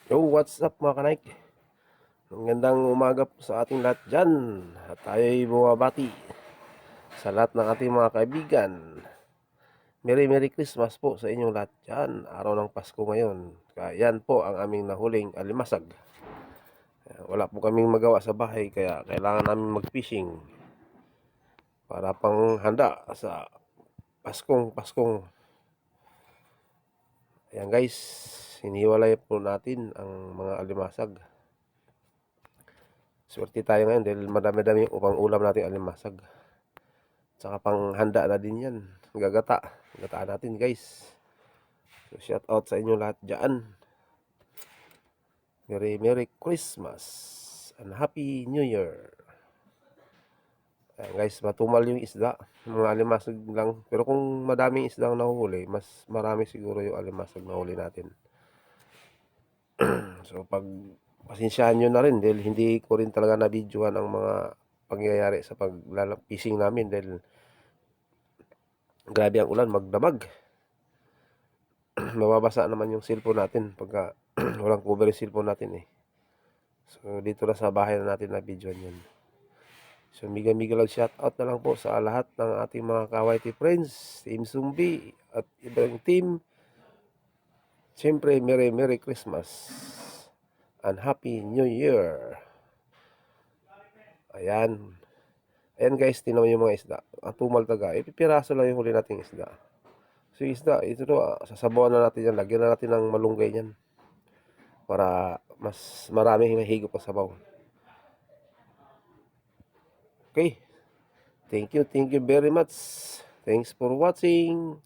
Yo, what's up mga kanaik? Magandang umaga po sa ating lahat dyan. At tayo'y bumabati sa lahat ng ating mga kaibigan. Merry Christmas po sa inyong lahat dyan. Araw ng Pasko ngayon. Kaya yan po ang aming nahuling alimasag. Wala po kaming magawa sa bahay kaya kailangan namin mag-fishing para pang handa sa Paskong. Ayan guys, hiniwalay po natin ang mga alimasag. Swerte tayo ngayon dahil madami-dami upang ulam natin alimasag. Tsaka pang handa na din yan. Gagata. Gataan natin guys. So shout out sa inyo lahat dyan. Merry Christmas and Happy New Year. Ayan guys, matumal yung isda. Mga alimasag lang. Pero kung madaming isda ang nahuhuli, mas marami siguro yung alimasag na huli natin. So pag pasensyahan nyo na rin dahil hindi ko rin talaga na-videoan ang mga pangyayari sa paglalapishing namin dahil grabe ang ulan, magdamag. Mababasa naman yung cellphone natin pagka walang cover yung cellphone natin eh. So dito na sa bahay na natin na video yan. So miga lang shout out na lang po sa lahat ng ating mga kawaiti friends, Team Sumbi at ibang team. Siyempre Merry Christmas and Happy New Year. Ayan. Ayan guys, tinan mo yung mga isda. Ang tumal taga. Pipiraso lang yung huli nating isda. So yung isda, ito sasabawan na natin yan. Lagyan na natin ng malunggay yan. Para mas marami mahigop ang sabaw. Okay. Thank you very much. Thanks for watching.